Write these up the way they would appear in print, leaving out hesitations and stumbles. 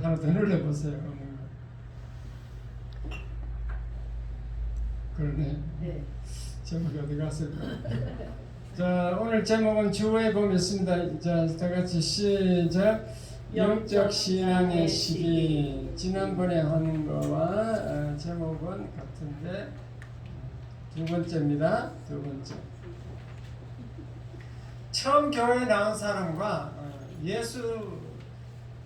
하나 더 눌러보세요. 그러네. 네. 제목이 어디 갔을까? 자, 오늘 제목은 주에 보면 있습니다. 자, 다 같이 시작. 영적 신앙의 시기. 지난번에 한 거와 제목은 같은데 두 번째입니다. 두 번째. 처음 교회에 나온 사람과 예수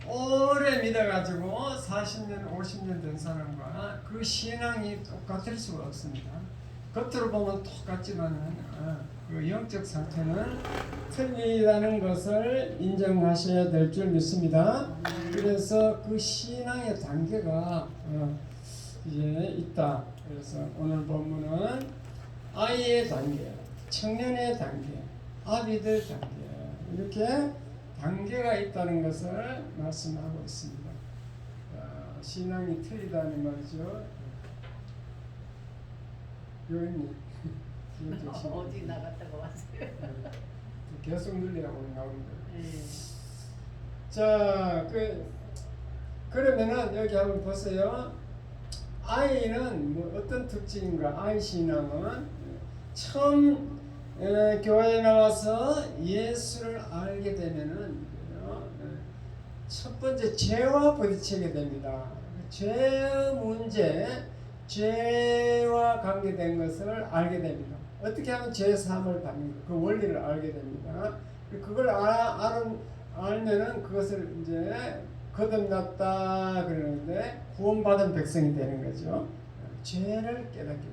오래 믿어가지고 40년, 50년 된 사람과 그 신앙이 똑같을 수가 없습니다. 겉으로 보면 똑같지만 그 영적 상태는 틀리다는 것을 인정하셔야 될 줄 믿습니다. 그래서 그 신앙의 단계가 이제 있다. 그래서 오늘 본문은 아이의 단계, 청년의 단계, 아비들 단계 이렇게 단계가 있다는 것을 말씀하고 있습니다. 신앙이 틀리다는 말이죠. 요인이 어디 나갔다가 왔어요? 계속 늘리라고 나오는 거예요. 네. 자, 그러면은 여기 한번 보세요. 아이는 뭐 어떤 특징인가? 아이 신앙은 처음 교회에 나와서 예수를 알게 되면은 첫 번째 죄와 부딪히게 됩니다. 죄 문제, 죄와 관계된 것을 알게 됩니다. 어떻게 하면 죄 사함을 받는가? 그 원리를 알게 됩니다. 그걸 알면은 그것을 이제 거듭났다 그러는데 구원받은 백성이 되는 거죠. 죄를 깨닫게 돼요.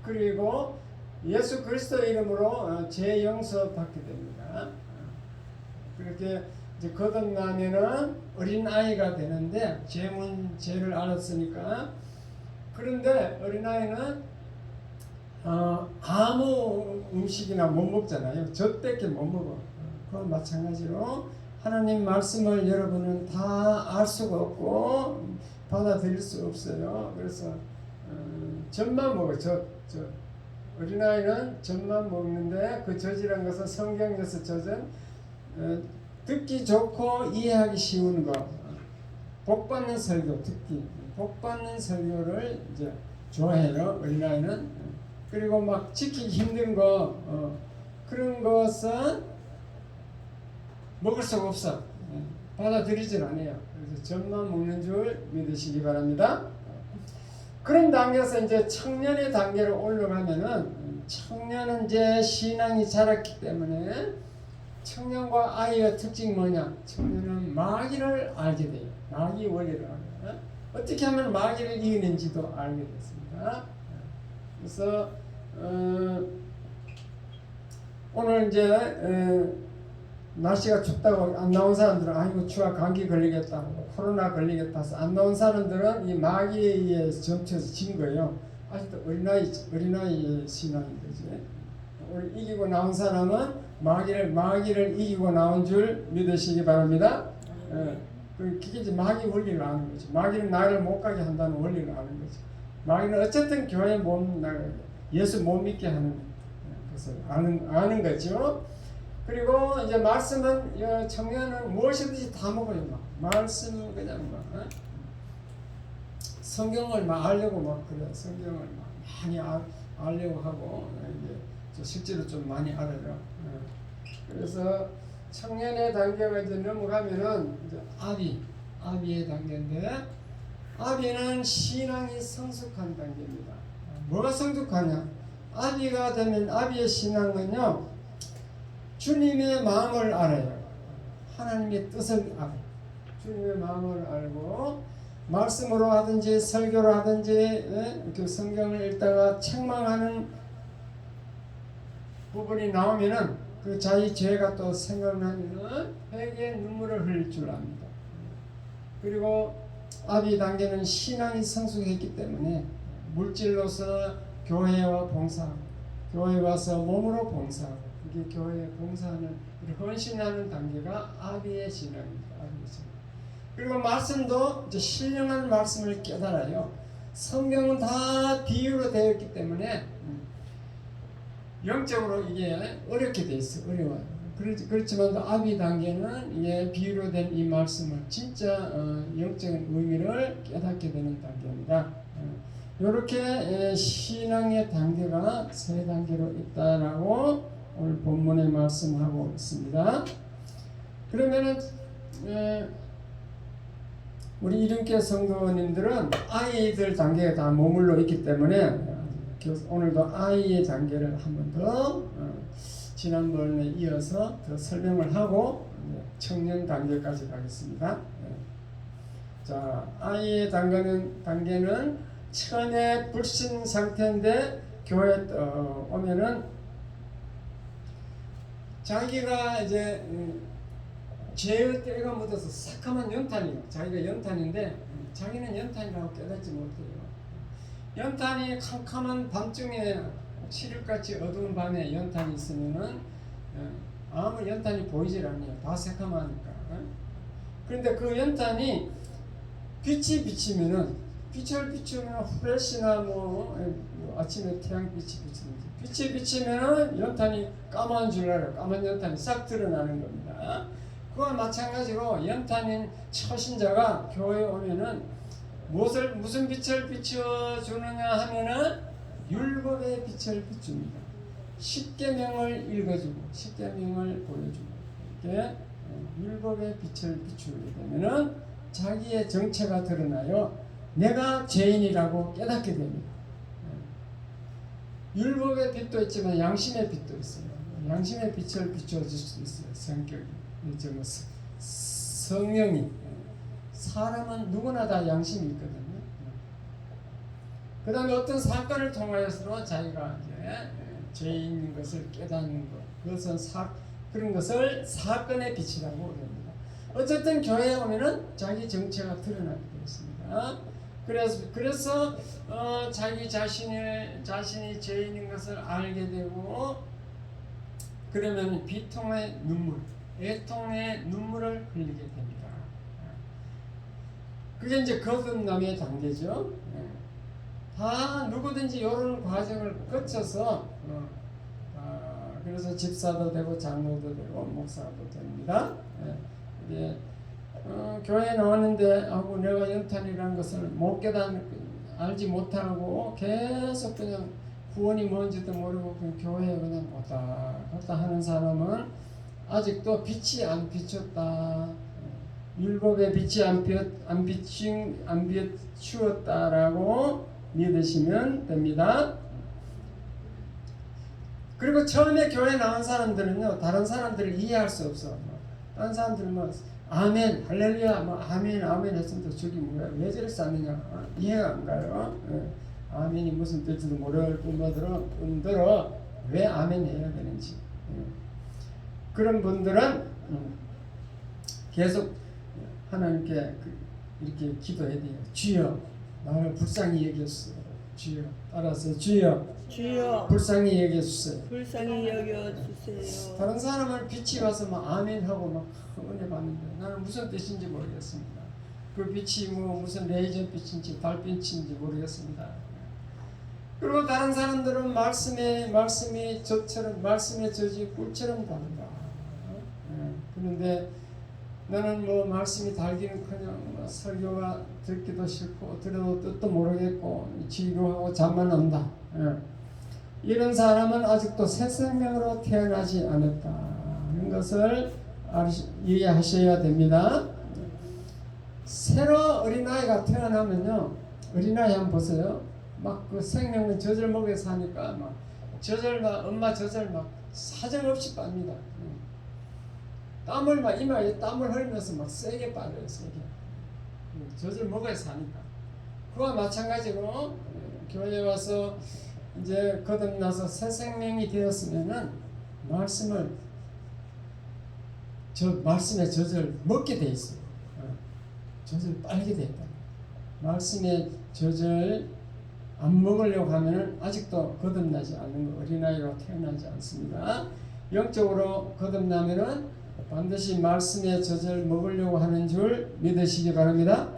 그리고 예수 그리스도 이름으로 죄 용서 받게 됩니다. 그렇게 이제 거듭나면은 어린 아이가 되는데 죄를 알았으니까. 그런데 어린 아이는 아무 음식이나 못 먹잖아요. 젖밖에 못 먹어. 그와 마찬가지로 하나님 말씀을 여러분은 다 알 수가 없고 받아들일 수 없어요. 그래서 젖만 먹어. 젖. 어린아이는 젖만 먹는데 그 젖이란 것은 성경에서 젖은 듣기 좋고 이해하기 쉬운 거, 복받는 설교, 듣기 복받는 설교를 이제 좋아해요. 어린아이는. 그리고 막 지키기 힘든 거 그런 것은 먹을 수가 없어. 받아들이질 않아요. 그래서 젖만 먹는 줄 믿으시기 바랍니다. 그런 단계에서 이제 청년의 단계로 올라가면은 청년은 이제 신앙이 자랐기 때문에 청년과 아이의 특징이 뭐냐? 청년은 마귀를 알게 돼요. 마귀 원리를 알아요. 어떻게 하면 마귀를 이기는지도 알게 됐습니다. 그래서 오늘 이제 날씨가 춥다고 안 나온 사람들은 아이고 추워 감기 걸리겠다, 코로나 걸리겠다 해서 안 나온 사람들은 이 마귀에 의해서 점쳐서 진 거예요. 아직도 어린아이 신앙인 거지. 오늘 이기고 나온 사람은 마귀를 이기고 나온 줄 믿으시기 바랍니다. 그게 이제 마귀 원리를 아는 거죠. 마귀는 나를 못 가게 한다는 원리를 아는 거죠. 마귀는 어쨌든 교회에 못 나가게, 예수 못 믿게 하는 것을 아는 거죠. 그리고 이제 말씀은 청년은 무엇이든지 다 먹어요. 말씀은 그냥 성경을 막 알려고 막 그래요. 성경을 막 많이 알려고 하고 이제 실제로 좀 많이 알아요. 그래서 청년의 단계가 이제 넘어가면은 이제 아비의 단계인데 아비는 신앙이 성숙한 단계입니다. 뭐가 성숙하냐? 아비가 되면 아비의 신앙은요. 주님의 마음을 알아요. 하나님의 뜻을 알아요. 주님의 마음을 알고 말씀으로 하든지 설교로 하든지 그 성경을 읽다가 책망하는 부분이 나오면은 그 자기 죄가 또 생각나면은 회개의 눈물을 흘릴 줄 압니다. 그리고 아비 단계는 신앙이 성숙했기 때문에 물질로서 교회와 봉사하고 교회 와서 몸으로 봉사하고 이게 교회에 봉사하는 헌신하는 단계가 아비의 신앙입니다. 아비의 신앙. 그리고 말씀도 이제 신령한 말씀을 깨달아요. 성경은 다 비유로 되어 있기 때문에 영적으로 이게 어렵게 돼 있어. 어려워요. 그렇지만 아비 단계는 이게 비유로 된 이 말씀을 진짜 영적인 의미를 깨닫게 되는 단계입니다. 이렇게 신앙의 단계가 세 단계로 있다라고 오늘 본문에 말씀하고 있습니다. 그러면은 우리 이름교회 성도님들은 아이들 단계에 다 머물러 있기 때문에 오늘도 아이의 단계를 한 번 더 지난번에 이어서 더 설명을 하고 청년 단계까지 가겠습니다. 자, 아이의 단계는 천의 불신 상태인데 교회에 오면은 자기가 이제 죄의 때가 묻어서 새카만 연탄이에요. 자기가 연탄인데 자기는 연탄이라고 깨닫지 못해요. 연탄이 캄캄한 밤중에 칠흑같이 어두운 밤에 연탄이 있으면은 아무 연탄이 보이질 않아요. 다 새카마니까. 그런데 그 연탄이 빛이 비치면은 빛을 비추면 후레쉬나 아침에 태양빛이 비치는지 빛이 비치면은 연탄이 까만 줄 알아요. 까만 연탄이 싹 드러나는 겁니다. 그와 마찬가지로 연탄인 처신자가 교회에 오면은 무슨 빛을 비춰주느냐 하면은 율법의 빛을 비춥니다. 십계명을 읽어주고 십계명을 보여주고 이렇게 율법의 빛을 비추게 되면은 자기의 정체가 드러나요. 내가 죄인이라고 깨닫게 됩니다. 율법의 빛도 있지만 양심의 빛도 있어요. 양심의 빛을 비춰줄 수 있어요. 성격이 성령이 사람은 누구나 다 양심이 있거든요. 그 다음에 어떤 사건을 통하여서 자기가 이제 죄인인 것을 깨닫는 것, 그런 것을 사건의 빛이라고 합니다. 어쨌든 교회에 오면은 자기 정체가 드러나게 되었습니다. 그래서 자기 자신이 죄인인 것을 알게 되고 그러면 비통의 눈물, 애통의 눈물을 흘리게 됩니다. 그게 이제 거듭남의 단계죠. 다 누구든지 이런 과정을 거쳐서 그래서 집사도 되고 장로도 되고 목사도 됩니다. 교회에 나왔는데 내가 연탄이라는 것을 못 알지 못하고 계속 그냥 구원이 뭔지도 모르고 그냥 교회에 그냥 왔다 하는 사람은 아직도 빛이 안 비쳤다. 율법의 빛이 안 비추었다라고 믿으시면 됩니다. 그리고 처음에 교회 나온 사람들은요, 다른 사람들을 이해할 수 없어. 다른 사람들은 아멘, 할렐루야, 아멘 했으면 저기 뭐야, 왜 저렇게 싸느냐, 이해가 안 가요. 아멘이 무슨 뜻인지도 모를 뿐더러 왜 아멘 해야 되는지. 그런 분들은 계속 하나님께 이렇게 기도해야 돼요. 주여, 나를 불쌍히 여겨주세요. 주여, 따라서 주여 불쌍히 여겨주세요. 불쌍히 여겨주세요. 다른 사람을 빛이 와서 아멘하고 막 은혜 받는데 나는 무슨 뜻인지 모르겠습니다. 그 빛이 무슨 레이저 빛인지 달빛인지 모르겠습니다. 그리고 다른 사람들은 말씀이 저처럼 말씀의 저지 꿀처럼 다르다. 그런데 나는 말씀이 달기는커녕 설교가 듣기도 싫고 들어도 뜻도 모르겠고 지루하고 잠만 온다. 이런 사람은 아직도 새 생명으로 태어나지 않았다는 것을 이해하셔야 됩니다. 새로 어린아이가 태어나면요, 어린아이 한번 보세요. 막 그 생명은 젖을 먹여 사니까 엄마 젖을 사정없이 빱니다. 이마에 땀을 흘리면서 세게 빨아요, 세게. 젖을 먹어야 사니까. 그와 마찬가지로 교회에 와서 이제 거듭나서 새 생명이 되었으면은 말씀의 젖을 먹게 돼 있어요. 젖을 빨게 돼 있다. 말씀의 젖을 안 먹으려고 하면은 아직도 거듭나지 않는 거, 어린아이로 태어나지 않습니다. 영적으로 거듭나면은 반드시 말씀의 젖을 먹으려고 하는 줄 믿으시기 바랍니다.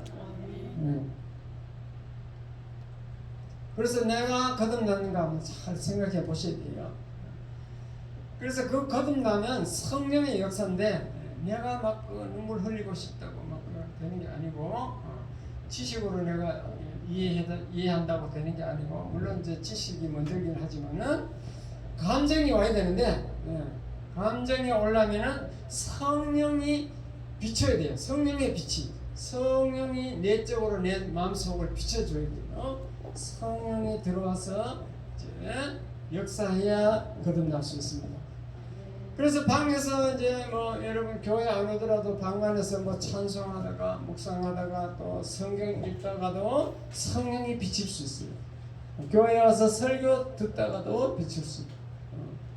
그래서 내가 거듭났는가 한번 잘 생각해 보셔야 돼요. 그래서 그 거듭나면 성령의 역사인데 내가 막 눈물 흘리고 싶다고 막 되는 게 아니고 지식으로 내가 이해한다고 되는 게 아니고 물론 이제 지식이 먼저긴 하지만은 감정이 와야 되는데 감정이 오려면은 성령이 비춰야 돼요. 성령의 빛이 성령이 내적으로 내 마음속을 비춰줘야 돼요. 성령이 들어와서 이제 역사해야 거듭날 수 있습니다. 그래서 방에서 이제 뭐 여러분 교회 안 오더라도 방 안에서 뭐 찬송하다가 묵상하다가 또 성경 읽다가도 성령이 비칠 수 있어요. 교회 와서 설교 듣다가도 비칠 수 있고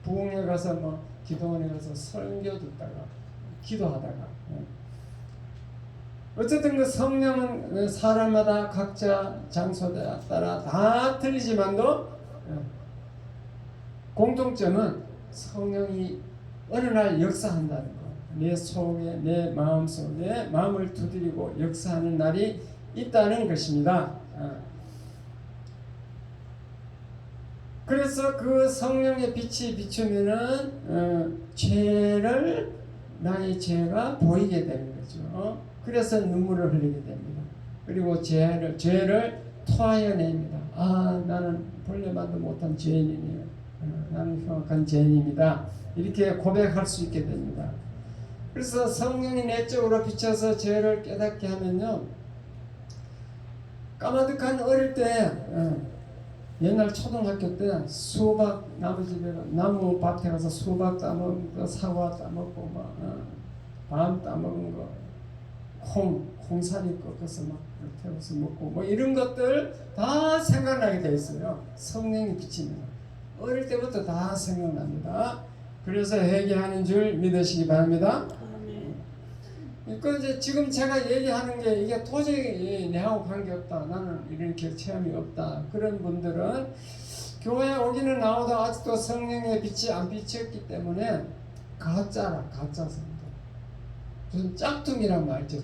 부흥회 가서 뭐 기도원에 가서 설교 듣다가 기도하다가 어쨌든 그 성령은 사람마다 각자 장소에 따라 다 틀리지만도 공통점은 성령이 어느 날 역사한다는 거. 내 속에 내 마음 속에 마음을 두드리고 역사하는 날이 있다는 것입니다. 그래서 그 성령의 빛이 비추면은 죄를 나의 죄가 보이게 되는 거죠. 그래서 눈물을 흘리게 됩니다. 그리고 죄를 토하여 냅니다. 아, 나는 본래만도 못한 죄인이네요. 나는 흉악한 죄인입니다. 이렇게 고백할 수 있게 됩니다. 그래서 성령이 내적으로 비춰서 죄를 깨닫게 하면요, 까마득한 어릴 때 옛날 초등학교 때 수박 나무 밭에 가서 수박 따먹은 거, 사과 따먹고 밤 따먹은 거, 콩사리 꺾어서 막 태워서 먹고 뭐 이런 것들 다 생각나게 돼 있어요. 성령이 비치면 어릴 때부터 다 생각납니다. 그래서 회개하는 줄 믿으시기 바랍니다. 그 이제 지금 제가 얘기하는 게 이게 도저히 내하고 관계없다, 나는 이런 체험이 없다, 그런 분들은 교회 오기는 나오다 아직도 성령의 빛이 안 비쳤기 때문에 가짜 성도. 무슨 짝퉁이란 말이죠.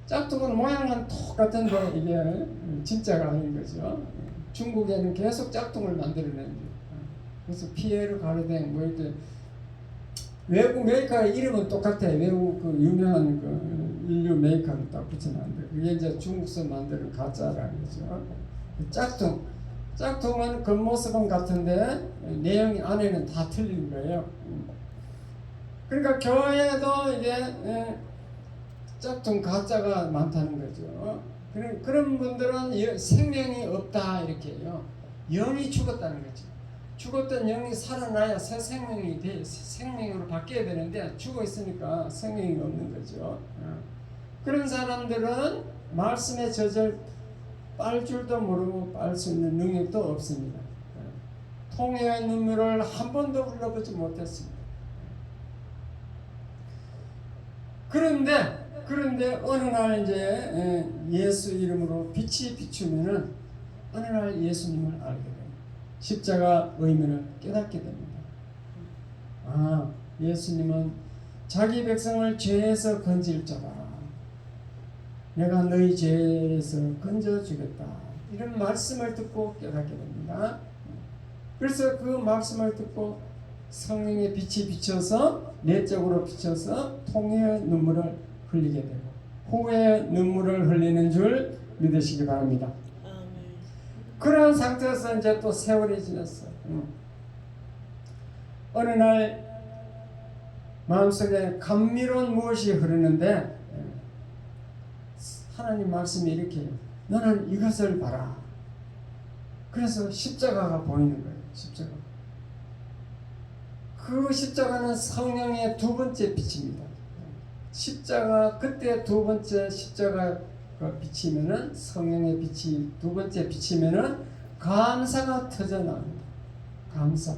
짝퉁은 모양은 똑같은데 이게 진짜가 아닌 거죠. 중국에는 계속 짝퉁을 만들어내는. 그래서 피에르 가르댕 뭐 이렇게 외국 메이커의 이름은 똑같아. 외국 그 유명한 그 인류 메이커는 딱 붙여놨는데 그게 이제 중국서 만드는 가짜라는 거죠. 짝퉁은 겉모습은 같은데 내용이 안에는 다 틀린 거예요. 그러니까 교회에도 이제 짝퉁 가짜가 많다는 거죠. 그런 분들은 생명이 없다 이렇게 해요. 영이 죽었다는 거죠. 죽었던 영이 살아나야 새 생명으로 바뀌어야 되는데 죽어 있으니까 생명이 없는 거죠. 그런 사람들은 말씀의 젖을 빨 줄도 모르고 빨 수 있는 능력도 없습니다. 통해의 눈물을 한 번도 흘려보지 못했습니다. 그런데 어느 날 이제 예수 이름으로 빛이 비추면은 어느 날 예수님을 알게 됩니다. 십자가 의미를 깨닫게 됩니다. 아, 예수님은 자기 백성을 죄에서 건질 자라. 내가 너희 죄에서 건져주겠다. 이런 말씀을 듣고 깨닫게 됩니다. 그래서 그 말씀을 듣고 성령의 빛이 비쳐서 내적으로 비쳐서 통회의 눈물을 흘리게 되고 후회의 눈물을 흘리는 줄 믿으시기 바랍니다. 그런 상태에서 이제 또 세월이 지났어. 어느 날 마음속에 감미로운 무엇이 흐르는데 하나님 말씀이 이렇게 해요. 너는 이것을 봐라. 그래서 십자가가 보이는 거예요. 십자가. 그 십자가는 성령의 두 번째 빛입니다. 십자가 그때 두 번째 십자가 비치면은 성령의 빛이 두 번째 비치면은 감사가 터져 나옵니다. 감사.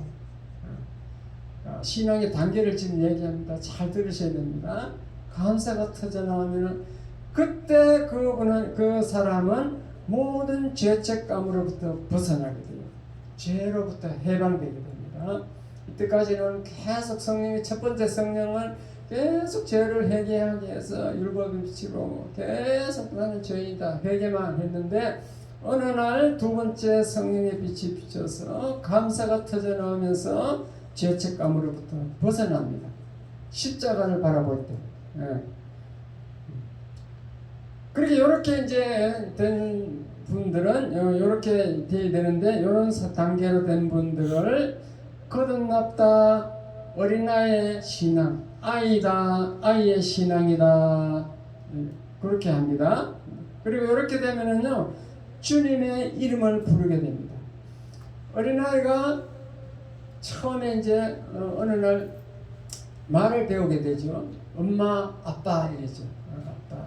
신앙의 단계를 지금 얘기합니다. 잘 들으셔야 됩니다. 감사가 터져 나오면은 그때 그 사람은 모든 죄책감으로부터 벗어나게 돼요. 죄로부터 해방되게 됩니다. 이때까지는 계속 성령의 첫 번째 성령은 계속 죄를 회개하게 해서 율법을 비치고 계속 나는 죄이다 회개만 했는데 어느 날 두 번째 성령의 빛이 비쳐서 감사가 터져 나오면서 죄책감으로부터 벗어납니다. 십자가를 바라볼 때. 예. 그렇게 이렇게 이제 된 분들은 이렇게 돼야 되는데 이런 단계로 된 분들을 거듭났다, 어린아이의 신앙, 아이다, 아이의 신앙이다, 그렇게 합니다. 그리고 이렇게 되면은요 주님의 이름을 부르게 됩니다. 어린아이가 처음에 이제 어느 날 말을 배우게 되죠. 엄마, 아빠 이랬죠. 아빠.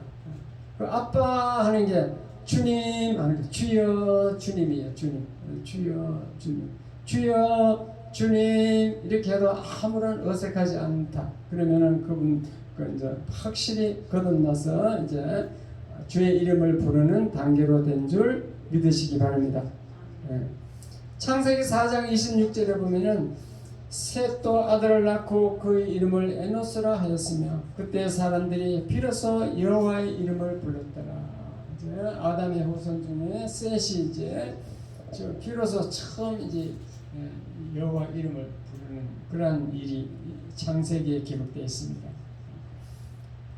그 아빠 하는 게 주님 하는 게 주여 주님이에요. 주님. 주여 주님. 주여 주님 이렇게 해도 아무런 어색하지 않다. 그러면은 그분 이제 확실히 거듭나서 이제 주의 이름을 부르는 단계로 된 줄 믿으시기 바랍니다. 예. 창세기 4장 26절에 보면은 셋도 아들을 낳고 그의 이름을 에노스라 하였으며 그때 사람들이 비로소 여호와의 이름을 불렀더라. 이제 아담의 후손 중에 셋이 이제 비로소 처음 이제 여호와 이름을 부르는 그러한 일이 창세기에 기록되어 있습니다.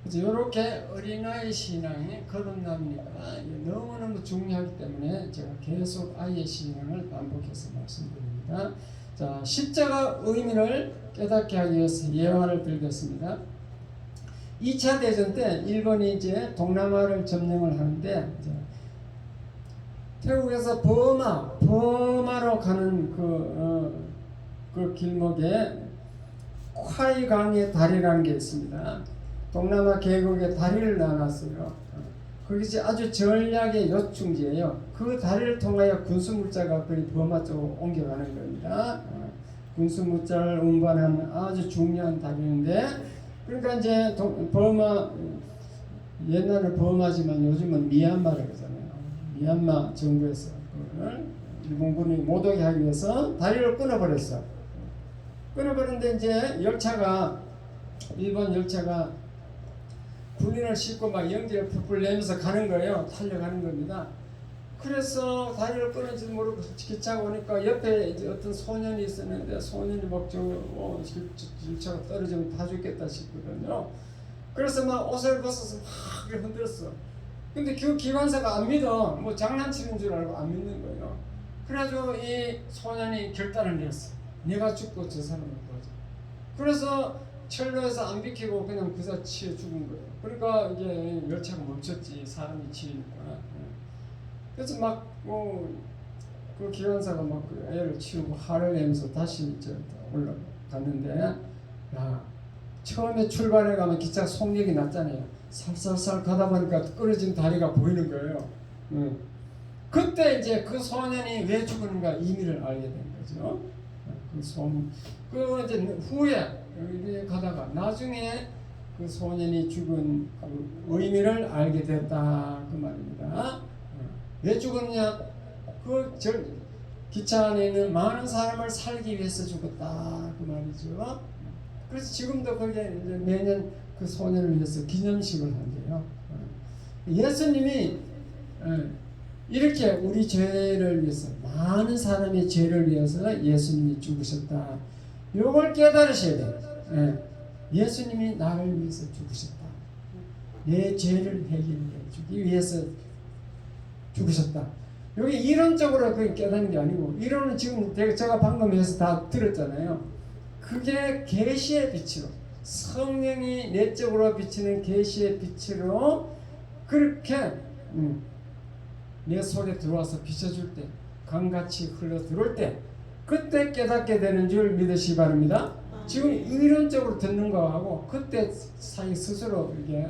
그래서 이렇게 어린아이 신앙이 거듭납니다. 너무너무 중요하기 때문에 제가 계속 아이의 신앙을 반복해서 말씀드립니다. 자, 십자가 의미를 깨닫게 하기 위해서 예화를 들겠습니다. 2차 대전 때 일본이 이제 동남아를 점령을 하는데 이제 태국에서 버마로 가는 그 길목에 콰이강의 다리라는 게 있습니다. 동남아 계곡에 다리를 나눴어요. 그것이 아주 전략의 요충지예요. 그 다리를 통하여 군수물자가 거의 버마 쪽으로 옮겨가는 겁니다. 군수물자를 운반하는 아주 중요한 다리인데, 그러니까 이제 버마, 옛날에 버마지만 요즘은 미얀마라고 하잖아요. 미얀마 정부에서 그걸 일본군이 못 오게 하기 위해서 다리를 끊어버렸어. 끊어버렸는데 이제 일본 열차가 군인을 싣고 막 연기를 풀풀 내면서 가는 거예요. 달려가는 겁니다. 그래서 다리를 끊은지도 모르고 기차가 오니까 옆에 이제 어떤 소년이 있었는데 소년이 막 열차가 떨어지면 다 죽겠다 싶거든요. 그래서 막 옷을 벗어서 막 흔들었어. 근데 그 기관사가 안 믿어. 뭐 장난치는 줄 알고 안 믿는 거예요. 그래가지고 이 소년이 결단을 내렸어. 내가 죽고 저 사람을 구하자. 그래서 철로에서 안 비키고 그냥 그사 치여 죽은 거예요. 그러니까 이게 열차가 멈췄지. 사람이 치니까. 그래서 막 그 기관사가 막 그 애를 치우고 화를 내면서 다시 이제 올라갔는데, 야, 처음에 출발해 가면 기차 속력이 낮잖아요. 살살살 가다 보니까 끊어진 다리가 보이는 거예요. 그때 이제 그 소년이 왜 죽었는가 의미를 알게 된 거죠. 그 이제 후에 이렇게 가다가 나중에 그 소년이 죽은 그 의미를 알게 됐다 그 말입니다. 왜 죽었냐? 기차 안에 있는 많은 사람을 살기 위해서 죽었다 그 말이죠. 그래서 지금도 그게 이제 매년 그 소년을 위해서 기념식을 한대요. 예수님이 이렇게 우리 죄를 위해서 많은 사람의 죄를 위해서 예수님이 죽으셨다. 이걸 깨달으셔야 돼요. 예수님이 나를 위해서 죽으셨다. 내 죄를 해결해 주기 위해서 죽으셨다. 여기 이론적으로 그게 깨닫는 게 아니고, 이론은 지금 제가 방금 해서 다 들었잖아요. 그게 계시의 빛으로, 성령이 내적으로 비치는 계시의 빛으로 그렇게 내 속에 들어와서 비춰줄 때, 강같이 흘러 들어올 때, 그때 깨닫게 되는 줄 믿으시기 바랍니다. 지금 이론적으로 듣는 거하고 그때 사이 스스로 이게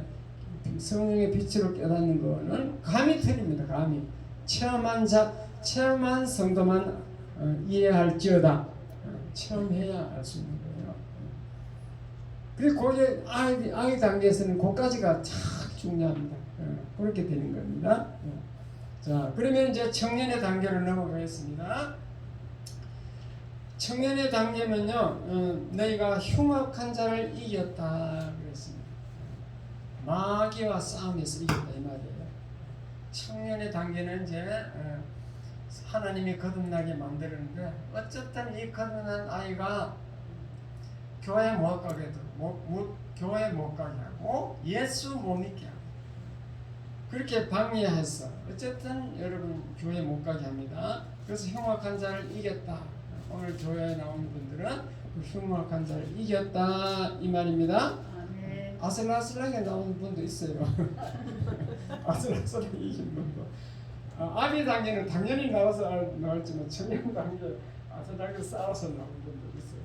성령의 빛으로 깨닫는 거는 감이 틀립니다. 감이 체험한 성도만 이해할지어다. 체험해야 알 수 있는 거예요. 그리고 거기에 아이 단계에서는 그까지가 참 중요합니다. 그렇게 되는 겁니다. 자, 그러면 이제 청년의 단계로 넘어가겠습니다. 청년의 단계면요, 너희가 흉악한 자를 이겼다 그랬습니다. 마귀와 싸움에서 이겼다 이 말이에요. 청년의 단계는 이제 하나님이 거듭나게 만드는데, 어쨌든 이 거듭난 아이가 교회 못 가게 교회 못 가게 하고 예수 못 믿게 하고 그렇게 방해해서 어쨌든 여러분 교회 못 가게 합니다. 그래서 흉악한 자를 이겼다. 오늘 교회에 나오는 분들은 그 흉악한 자를 이겼다 이 말입니다. 아멘. 아슬아슬하게 나오는 분도 있어요. 아슬아슬하게 이긴 분도. 아비 단계는 당연히 나왔지만 청년 단계 아슬하게 싸워서 나오는 분도 있어요.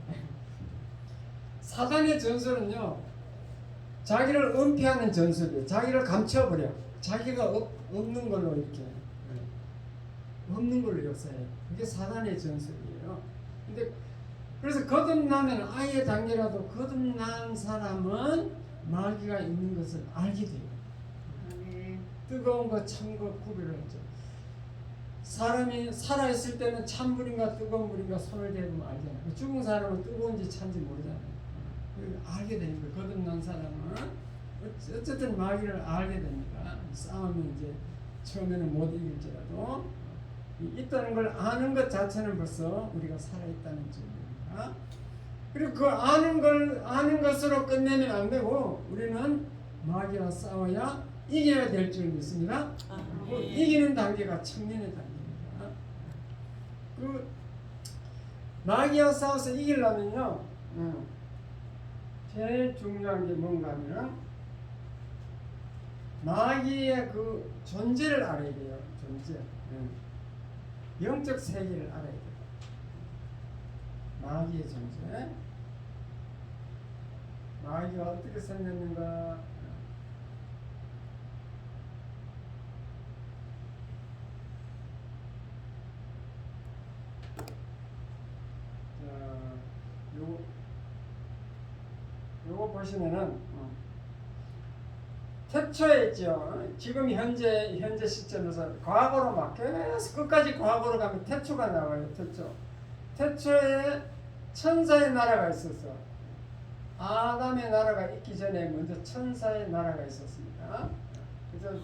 사단의 전술은요, 자기를 은폐하는 전술이에요. 자기를 감춰버려. 자기가 없는 걸로 이렇게 없는 걸로 역사해. 그게 사단의 전술이에요. 근데 그래서 거듭나면 아예 단계라도 거듭난 사람은 마귀가 있는 것을 알게 돼요. 아멘. 뜨거운 거 찬 거 구별을 하죠. 사람이 살아있을 때는 찬 물인가 뜨거운 물인가 손을 대보면 알잖아요. 죽은 사람은 뜨거운지 찬지 모르잖아요. 알게 되는 거예요. 거듭난 사람은 어쨌든 마귀를 알게 됩니다. 싸우면 이제 처음에는 못 이길지라도 있다는 걸 아는 것 자체는 벌써 우리가 살아있다는 증거입니다. 그리고 그 아는 것으로 끝내면 안 되고 우리는 마귀와 싸워야 이겨야 될 줄 믿습니다. 그 이기는 단계가 청년의 단계입니다. 그 마귀와 싸워서 이기려면요, 제일 중요한 게 뭔가 하면 마귀의 그 존재를 알아야 돼요. 존재. 영적 세계를 알아야 돼요. 마귀의 존재. 마귀가 어떻게 생겼는가. 요거 보시면은 태초에 있죠. 지금 현재 시점에서 과거로 막 계속 끝까지 과거로 가면 태초가 나와요. 태초에 천사의 나라가 있었어. 아담의 나라가 있기 전에 먼저 천사의 나라가 있었습니다. 그래서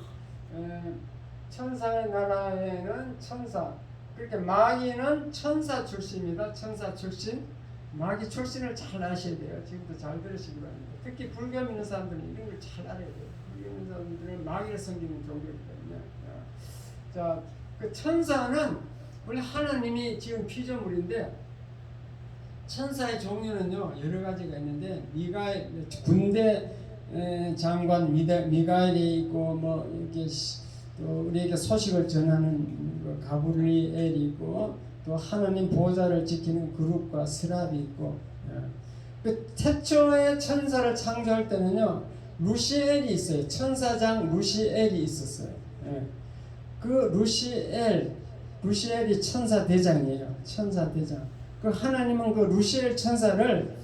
천사의 나라에는 천사, 그렇게 마귀는 천사 출신입니다. 천사 출신. 마귀 출신을 잘 아셔야 돼요. 지금부터 잘 들으시기 바랍니다. 특히 불교 믿는 사람들은 이런 걸 잘 알아야 돼요. 불교 믿는 사람들은 마귀를 섬기는 종교이기 때문에. 자, 그 천사는 원래 하나님이 지은 피조물인데 천사의 종류는요 여러 가지가 있는데 군대 장관 미가엘이 있고 뭐 이렇게 또 우리에게 소식을 전하는 가브리엘이 있고 또 하나님 보좌를 지키는 그룹과 스랍이 있고 그 태초의 천사를 창조할 때는요 루시엘이 있어요. 천사장 루시엘이 있었어요. 그 루시엘이 천사 대장이에요. 천사 대장. 그 하나님은 그 루시엘 천사를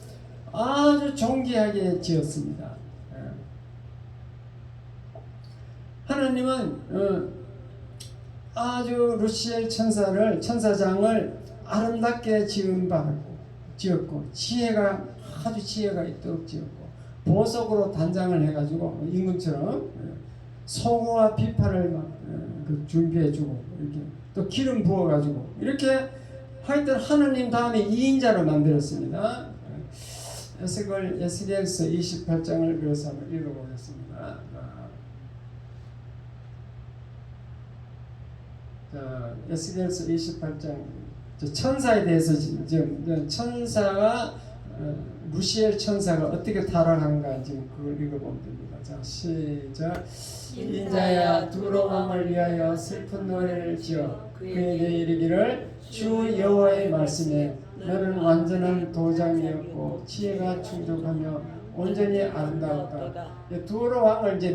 아주 존귀하게 지었습니다. 하나님은 아주 루시엘 천사장을 아름답게 지었고 아주 지혜가 있도록 지었고 보석으로 단장을 해가지고 임금처럼 소고와 비파를 막 준비해주고 이렇게 또 기름 부어가지고 이렇게 하여튼 하나님 다음에 2인자로 만들었습니다. 에스겔서 28장을 그래서 한번 읽어보겠습니다. 자, 에스겔서 28장 천사에 대해서 지금 천사가 루시엘 천사가 어떻게 타락한가 지금 그걸 읽어보면 됩니다. 자, 시작. 인자야 두로 왕을 위하여 슬픈 노래를 지어 그에게 이르기를 주 여호와의 말씀에 너는 완전한 도장이었고 지혜가 충족하며 온전히 아름다웠다. 두로 왕을 이제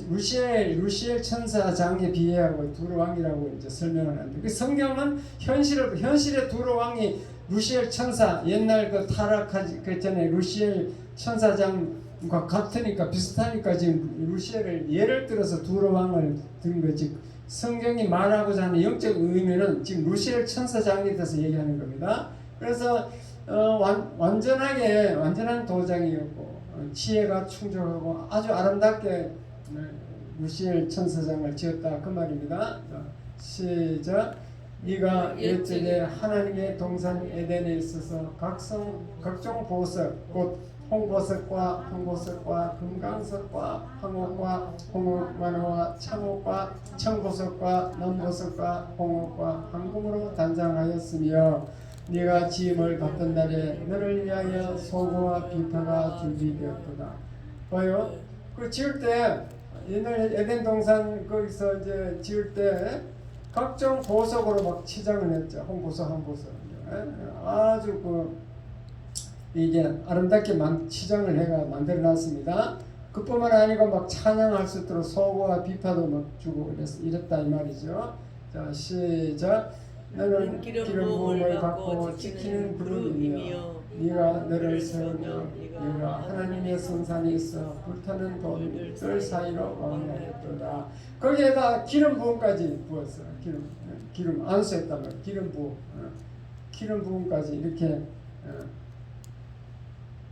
루시엘 천사장에 비유하고 두로 왕이라고 이제 설명을 하는데 그 성경은 현실의 두로 왕이 루시엘 천사 옛날 그 타락하기 그 전에 루시엘 천사장과 같으니까 비슷하니까 지금 루시엘을 예를 들어서 두로 왕을 든 거지. 성경이 말하고자 하는 영적 의미는 지금 루시엘 천사장에 대해서 얘기하는 겁니다. 그래서 완전한 도장이었고 지혜가 충족하고 아주 아름답게 루시엘 천사장을 지었다 그 말입니다. 시작. 네가 옛적에 하나님의 동산 에덴에 있어서 각종 보석 곧 홍보석과 황보석과 금강석과 황옥과 홍옥만화와 청옥과 청보석과 남보석과 홍옥과 황금으로 단장하였으며 네가 지음을 받던 날에 너를 위하여 소고와 비파가 준비되었도다. 봐요. 그 지을 때 옛날 에덴 동산 거기서 이제 지을 때 각종 보석으로 막 치장을 했죠. 홍보석, 황보석. 아주 이게 아름답게 치장을 해가 만들어놨습니다. 그뿐만 아니고 막 찬양할 수 있도록 소고와 비파도 막 주고 이랬다 이 말이죠. 자, 시작. 너는 기름 부음을 받고 지키는 그룹이며 네가 너를 세우며 네가 하나님의 성산이 있어 불타는 돌들 사이로 왕래했도다. 거기에다 기름 부음까지 부었어. 기름 안수했다면 기름 부음까지 이렇게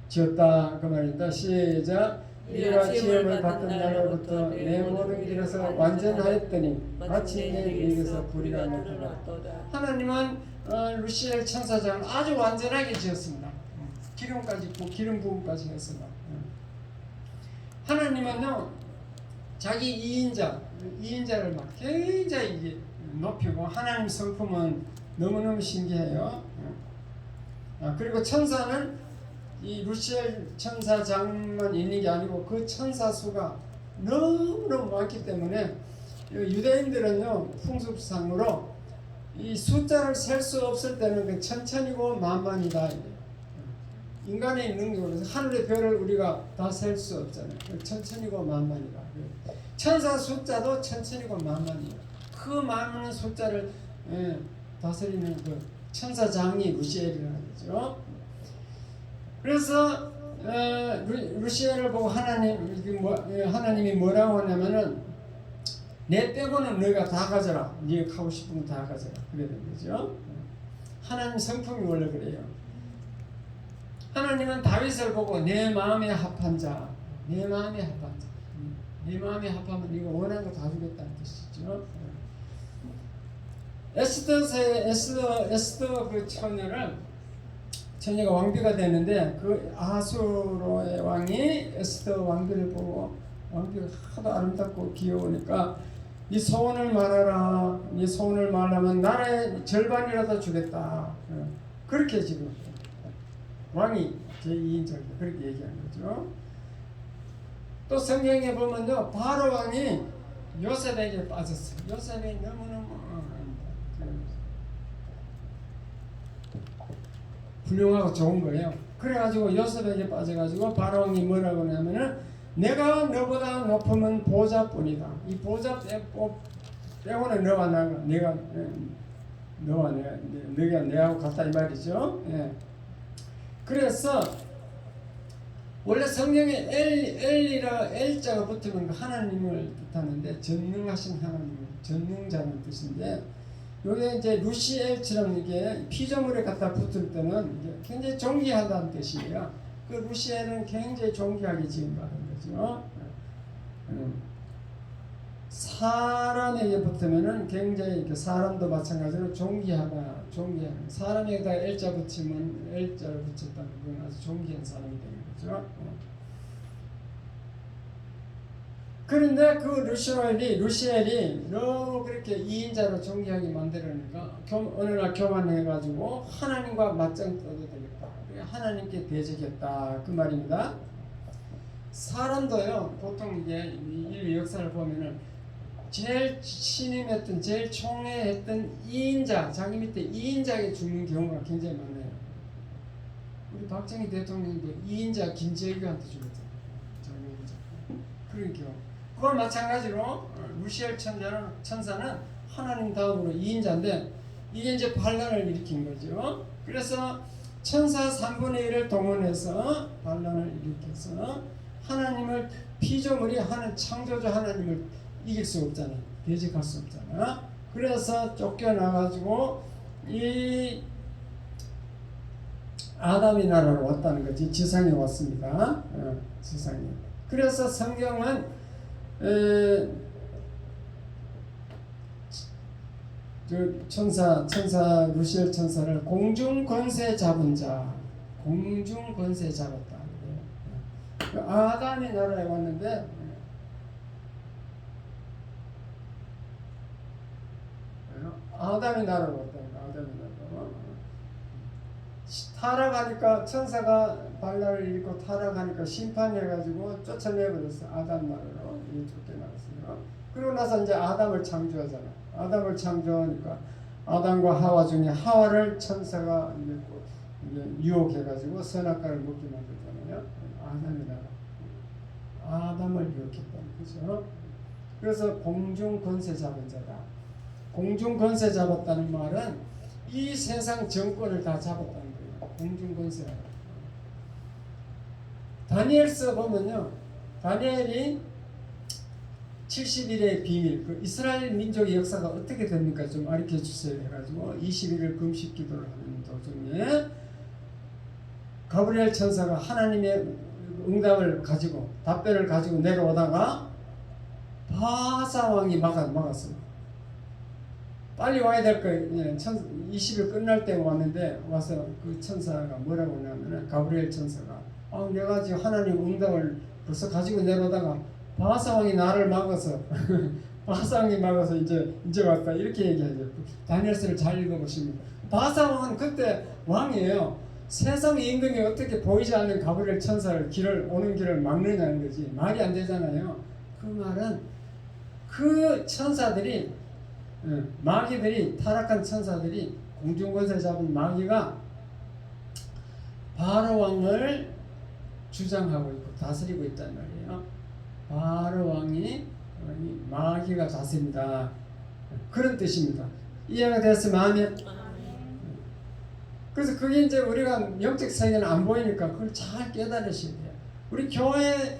지었다 그 말입니다. 시작. 네가 지음을 받던 날로부터 내 모든 길에서 완전하였더니 마침내 네게서 불이가 나타났다. 하나님은 루시엘 천사장을 아주 완전하게 지었습니다. 기름 부음까지 했습니다. 하나님은요 자기 이인자를 막 굉장히 높이고 하나님 성품은 너무너무 신기해요. 그리고 천사는 이 루시엘 천사장만 있는 게 아니고 그 천사 수가 너무너무 많기 때문에 유대인들은요 풍습상으로 이 숫자를 셀 수 없을 때는 그 천천이고 만만이다. 인간의 능력으로 하늘의 별을 우리가 다 셀 수 없잖아요. 천천이고 만만이다. 천사 숫자도 천천이고 만만이에요. 그 많은 숫자를 다스리는 그 천사장이 루시엘이라는 거죠. 그래서 루시엘을 보고 하나님이 뭐라고 하냐면은 내 빼고는 너희가 다 가져라. 네가 하고 싶은 거 다 가져라. 그래야 되는 거죠. 하나님 성품이 원래 그래요. 하나님은 다윗을 보고 내 마음에 합한 자, 내 마음에 합한 자, 내 마음에 합하면 네가 원하는 거 다 주겠다는 뜻이죠. 에스더 그 처녀가 왕비가 되는데 그 아수로의 왕이 에스더 왕비를 보고 왕비가 하도 아름답고 귀여우니까 네 소원을 말하라. 네 소원을 말하면 나라의 절반이라도 주겠다. 그렇게 지금 왕이 제2인자가 그렇게 얘기한 거죠. 또 성경에 보면요 바로 왕이 요셉에게 빠졌어요. 요셉이 너무너무 훌륭하고 좋은 거예요. 그래가지고 요셉에게 빠져가지고 바로왕이 뭐라고 하냐면은 내가 너보다 높으면 보좌뿐이다. 이 보좌 빼고는 너가 내가 내하고 같다 이 말이죠. 예. 그래서 원래 성경에 엘자가 붙으면 하나님을 뜻하는데 전능하신 하나님을 전능자는 뜻인데 여기 이제 루시엘처럼 이게 피조물에 갖다 붙을 때는 이제 굉장히 존귀하다는 뜻이에요. 그 루시엘은 굉장히 존귀하게 지음받은 거죠. 사람에게 붙으면은 굉장히 사람도 마찬가지로 존귀하다, 존귀한 사람에게다 엘자 붙이면 엘자를 붙였다는 건 아주 존귀한 사람이 되는 거죠. 그런데 그 루시엘이 너무 그렇게 2인자로 존귀하게 만들어내니까 어느 날 교만해가지고 하나님과 맞짱 떠도 되겠다. 하나님께 대적했다. 그 말입니다. 사람도요, 보통 이게 인류 역사를 보면은 제일 신임했던, 제일 총애했던 2인자, 자기 밑에 2인자에게 죽는 경우가 굉장히 많아요. 우리 박정희 대통령도 2인자 김재규한테 죽었잖아요. 그런 경우. 그와 마찬가지로 루시엘 천사는 하나님 다음으로 2인자인데 이게 이제 반란을 일으킨 거죠. 그래서 천사 3분의 1을 동원해서 반란을 일으켜서 하나님을 피조물이 하는 창조주 하나님을 이길 수 없잖아요. 대적할 수 없잖아요. 그래서 쫓겨나가지고 이 아담의 나라로 왔다는 거지. 지상에 왔습니다. 지상에. 그래서 성경은 그 천사 루시엘 천사를 공중 권세 잡은 자, 공중 권세 잡았다. 그 아담의 나라에 왔는데 아담의 나라로 왔다. 아담의 나라로 타락하니까 천사가 발랄을 잃고 타락하니까 심판해가지고 쫓아내버렸어. 아담 나라로 쫓겨나갔어요. 그러고 나서 이제 아담을 창조하잖아. 아담을 창조하니까 아담과 하와 중에 하와를 천사가 이제 유혹해가지고 선악과를 먹게 만들잖아요. 아담의 나라. 아담을 유혹했다는 거죠. 그래서 공중 권세 잡은 자다. 공중 권세 잡았다는 말은 이 세상 정권을 다 잡았다는 거예요. 공중 권세. 다니엘서 보면요, 다니엘이 70일의 비밀, 그 이스라엘 민족의 역사가 어떻게 됩니까? 좀 알려 주세요 해가지고 21일 금식 기도를 하는 도중에 가브리엘 천사가 하나님의 응답을 가지고 답변을 가지고 내려오다가 바사 왕이 막았어요. 빨리 와야 될 거예요. 20일 끝날 때 왔는데 와서 그 천사가 뭐라고 하냐면 가브리엘 천사가 내가 지금 하나님 응답을 벌써 가지고 내려오다가 바사 왕이 나를 막아서 바사 왕이 막아서 이제 왔다 이렇게 얘기하죠. 다니엘서를 잘 읽어보시면 바사 왕은 그때 왕이에요. 세상의 임금이 어떻게 보이지 않는 가브리엘 천사를 오는 길을 막느냐는 거지. 말이 안 되잖아요. 그 말은 그 천사들이 마귀들이 타락한 천사들이 공중권세 잡은 마귀가 바로 왕을 주장하고 있고 다스리고 있단 말이에요. 바로 왕이 마귀가 다스립니다. 그런 뜻입니다. 이해가 됐으면 아멘. 그래서 그게 이제 우리가 영적 세계는 안 보이니까 그걸 잘 깨달으셔야 돼요. 우리 교회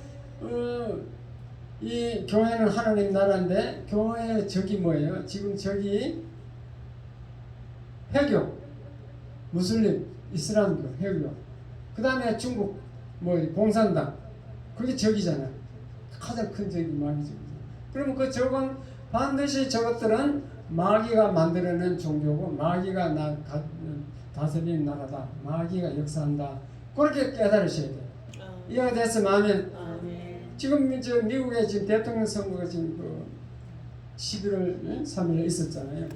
이 교회는 하나님 나라인데 교회의 적이 뭐예요? 지금 적이 회교, 무슬림, 이슬람교, 회교. 그 다음에 중국 공산당. 그게 적이잖아요. 가장 큰 적이 마귀죠. 그러면 그 적은 반드시 저것들은 마귀가 만들어낸 종교고 마귀가 다스리는 나라다. 마귀가 역사한다. 그렇게 깨달으셔야 돼요. 이해가 됐으면 아멘. 지금 미국의 지금 대통령 선거가 지금 11월 3일에 있었잖아요.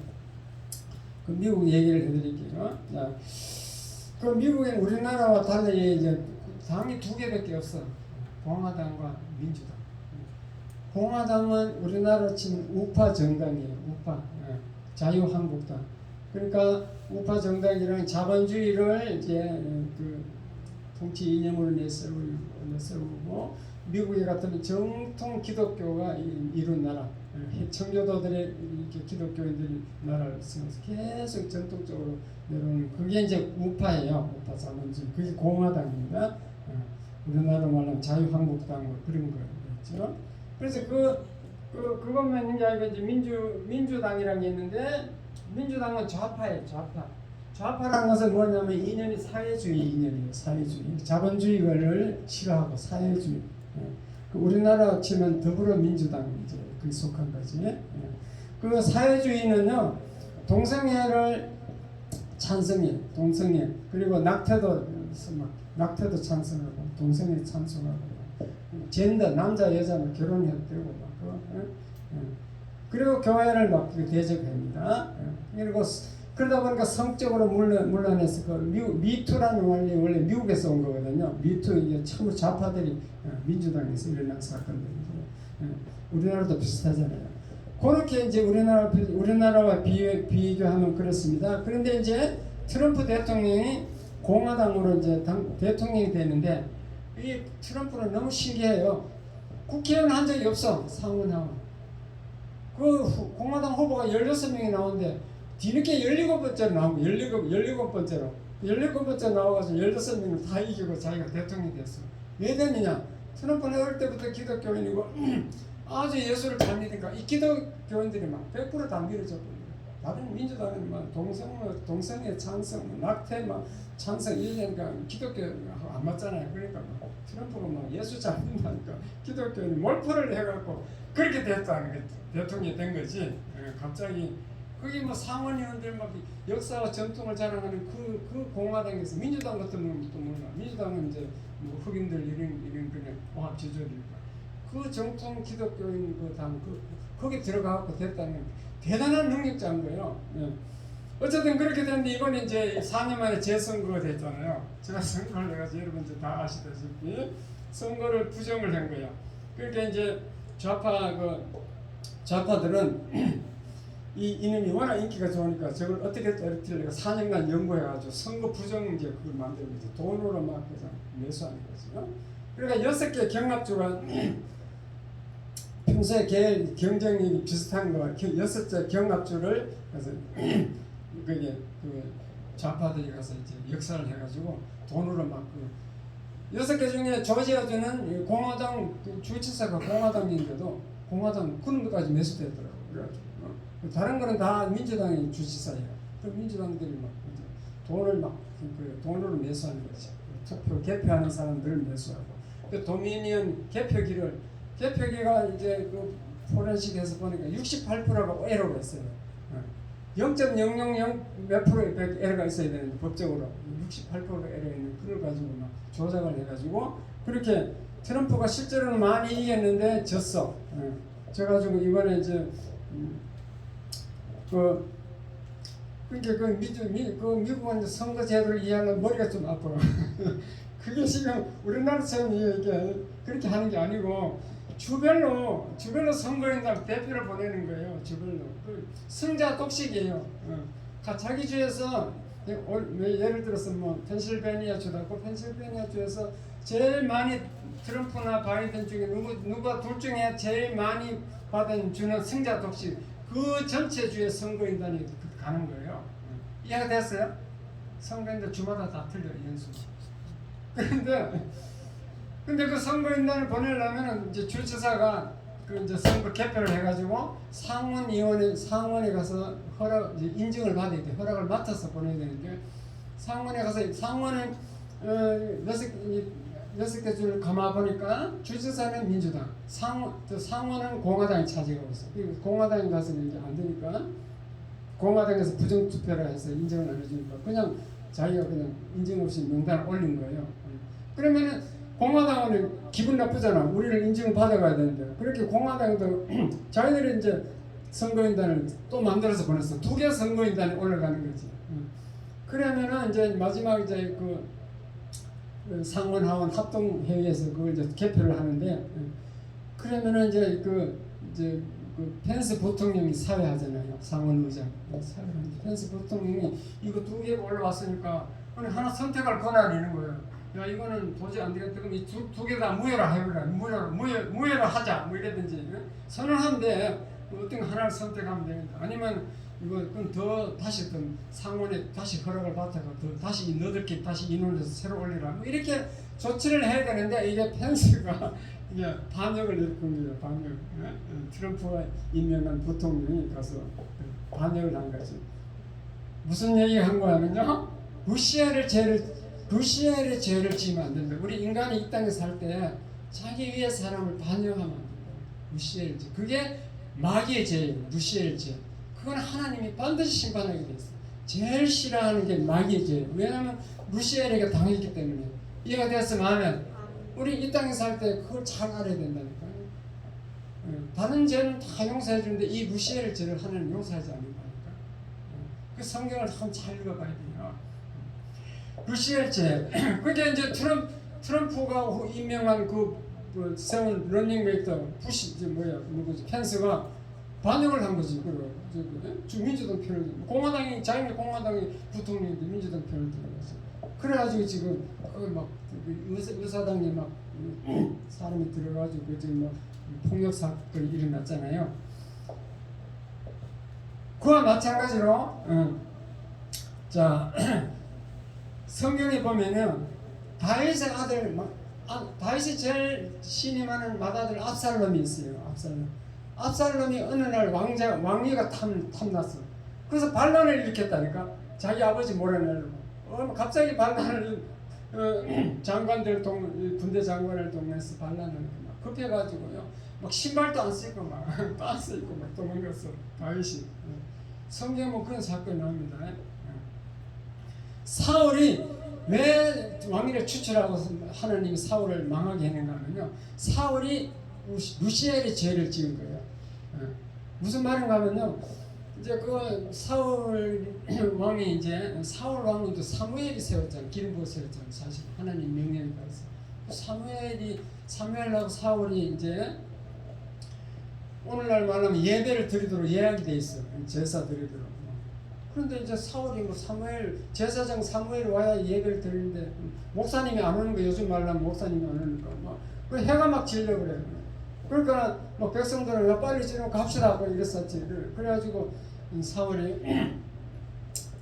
그 미국 얘기를 해드릴게요. 자, 그 미국엔 우리나라와 달리 이제 당이 두 개밖에 없어. 공화당과 민주당. 공화당은 우리나라 치면 우파 정당이에요. 우파 자유한국당. 그러니까 우파 정당이라는 자본주의를 이제 그 정치 이념으로 내세우고 미국에 같은 정통 기독교가 이룬 나라, 청교도들의 이렇게 기독교인들이 나라를 세워서 계속 전통적으로 내려오는 그게 이제 우파예요. 우파 자본주의. 그게 공화당입니다. 우리나라 말하면 자유한국당 뭐 그런 거였죠. 그래서 그것만 있는 게 아니고 이제 민주당이라는 게 있는데 민주당은 좌파예요. 좌파라는 것은 뭐냐면 이념이 사회주의 이념이에요. 사회주의. 자본주의를 싫어하고 사회주의. 우리나라 치면 더불어민주당 이제 그게 속한 거지. 그 사회주의는요 동성애를 찬성해, 동성애 그리고 낙태도 찬성하고 동성애 찬성하고 젠더 남자 여자는 결혼해도 되고 막 그리고 교회를 막 대적합니다. 그리고 그러다 보니까 성적으로 물러내서 그 미투라는 말이 원래 미국에서 온 거거든요. 미투 이게 참 좌파들이 민주당에서 일어난 사건들이죠. 우리나라도 비슷하잖아요. 그렇게 이제 우리나라와 비교하면 그렇습니다. 그런데 이제 트럼프 대통령이 공화당으로 이제 대통령이 되는데 이 트럼프는 너무 신기해요. 국회의원 한 적이 없어. 상원하원. 그 공화당 후보가 16명이 나오는데 뒤늦게 17번째로 나오고 17번째로 17번째 나와가지고 16명을 다 이기고 자기가 대통령이 됐어. 왜 됐느냐? 트럼프는 어릴 때부터 기독교인이고 아주 예수를 잘 믿으니까 이 기독교인들이 막 100% 다 밀어줬거든요. 다른 민주당은 막 동성애 찬성, 낙태 막 찬성 이러니까 기독교하고 안 맞잖아요. 그러니까 막 트럼프가 막 예수 잘 믿는다니까 기독교인이 몰표를 해갖고 그렇게 됐다는 게 대통령이 된 거지. 갑자기 거기 뭐 상원의원들 막 역사와 전통을 자랑하는 그 공화당에서 민주당 같은 건 또 몰라. 민주당은 이제 뭐 흑인들 이런 그냥 오합 지졸이니까 그 정통 기독교인 그 당 거기 들어가고 됐다는 대단한 능력자인 거예요. 예. 어쨌든 그렇게 됐는데 이번에 이제 4년 만에 재선거가 됐잖아요. 제가 선거를 해가지고 여러분 이제 다 아시다시피 선거를 부정을 한 거예요. 그러니까 이제 좌파들은 이놈이 워낙 인기가 좋으니까 저걸 어떻게 떨어뜨리려고 4년간 연구해가지고 선거 부정제 그걸 만들고 이제 돈으로 막 그래서 매수하는 거죠. 그러니까 6개 경합주가 평소에 경쟁이 비슷한 거 6개 경합주를 그래서 그게 그 좌파들이 가서 이제 역사를 해가지고 돈으로 막 6개 중에 조지아주는 공화당 주지사가 공화당인데도 공화당 그놈까지 매수됐더라고. 그래가지고 다른 거는 다 민주당이 주지사예요. 그 민주당들이 막 돈을 막 돈으로 매수하는 거지. 투표 개표하는 사람들을 매수하고. 그 도미니언 개표기가 이제 그 포렌식에서 보니까 68%가 에러가 있어요. 0.000 몇 프로의 에러가 있어야 되는데 법적으로 68%가 에러 있는 그걸 가지고 막 조작을 해가지고 그렇게 트럼프가 실제로는 많이 이겼는데 졌어. 져가지고 이번에 이제 미국은 선거 제도를 이해하면 머리가 좀 아파. 그게 지금 우리나라처럼 이게 그렇게 하는 게 아니고 주별로 선거인단 대표를 보내는 거예요. 주별로 승자 독식이에요. 자기 주에서 예를 들어서 뭐 펜실베니아 주다고 펜실베니아 주에서 제일 많이 트럼프나 바이든 중에 누가 둘 중에 제일 많이 받은 주는 승자 독식. 그 전체 주의 선거인단이 가는 거예요. 이해가 됐어요? 선거인단 주마다 다 틀려 연수. 근데 그 선거인단을 보내려면 이제 주지사가 그 이제 선거 개표를 해가지고 상원에 가서 이제 인증을 받아야 돼. 허락을 맡아서 보내야 되는데 상원에 가서 상원은 6개 주를 감아 보니까 주지사는 민주당, 상원은 공화당이 차지하고 있어. 공화당에 가서 이제 안 되니까 공화당에서 부정 투표를 해서 인정을 안 해주니까 그냥 자기가 그냥 인증 없이 명단을 올린 거예요. 그러면은 공화당은 기분 나쁘잖아. 우리를 인증을 받아가야 되는데 그렇게 공화당도 자기들이 이제 선거인단을 또 만들어서 보냈어. 2개 선거인단이 올라가는 거지. 그러면은 이제 마지막 이제 그 상원 하원 합동 회의에서 그걸 이제 개표를 하는데 그러면은 이제 그 펜스 부통령이 사회하잖아요. 상원 의장 사회하는데 펜스 부통령이 이거 2개가 올라왔으니까 하나 선택할 권한이 있는 거예요. 야 이거는 도저히 안 되겠다. 그럼 이 두 개 다 무효라 해버려. 무효로 하자. 뭐 이랬든지 선언하는데 어떤 거 하나를 선택하면 됩니다. 아니면 그럼 더 다시 상원에 다시 허락을 받아가 더 다시 너들끼리 다시 인원해서 새로 올리라. 뭐 이렇게 조치를 해야 되는데 이게 펜스가 이게 반역을 일으킨 거예요. 반역. 트럼프가 임명한 부통령이 가서 반역을 한 거지. 무슨 얘기를 한 거냐면요. 루시아를 죄를 지으면 안 된다. 우리 인간이 이 땅에 살 때 자기 위에 사람을 반역하면 안 된다. 루시엘 죄. 그게 마귀의 죄예요. 루시엘 죄. 그건 하나님이 반드시 심판하게 돼 있어요. 제일 싫어하는 게 마귀의 죄예요. 왜냐하면 루시엘에게 당했기 때문에. 이해가 됐으면 우리 이 땅에 살 때 그걸 잘 알아야 된다니까요. 다른 죄는 다 용서해 주는데 이 루시엘 죄를 하나님 용서하지 않는다니까. 그 성경을 참 잘 읽어봐야 돼요. 루시엘 죄. 그게 이제 트럼프가 임명한 세운 런닝메이터 펜스가 반역을 한 거지. 민주당 편을 자기네 공화당이 부통령인데 민주당 편을 들어갔어. 그래가지고 지금 막 의사당에 막 사람이 들어가지고 지금 막 폭력 사건이 일어났잖아요. 그와 마찬가지로 자 성경에 보면은 다윗의 아들 다윗이 제일 신임하는 맏아들 압살롬이 있어요. 압살롬이 어느 날 왕위가 탐났어. 그래서 반란을 일으켰다니까. 자기 아버지 몰아내려고. 갑자기 반란을 군대 장관을 동원해서 반란을 막 급해가지고요. 막 신발도 안 쓰고 막 빤스 입고 막 도망갔어. 다윗이. 성경에 뭐 그런 사건이 나옵니다. 사울이 왜 왕위를 추출하고 하나님이 사울을 망하게 했는가 하면요, 사울이 루시엘의 죄를 지은 거예요. 무슨 말인가 하면요, 이제 그 사울 왕이 이제 사울 왕은 또 사무엘이 세웠잖아요. 기름 부어 세웠잖아요. 사실 하나님 명령에 따라서 사무엘하고 사울이 이제 오늘날 말하면 예배를 드리도록 예약이 돼 있어. 제사 드리도록. 그런데 이제 사울이 뭐 사무엘 제사장 사무엘 와야 예배를 드리는데 목사님이 안 오는 거, 요즘 말하면 목사님이 안 오는 거, 그 해가 막 질려 그래요. 그러니까 뭐 백성들은 왜 빨리 지금 갑시다 하고 이랬었지. 그래가지고 사울이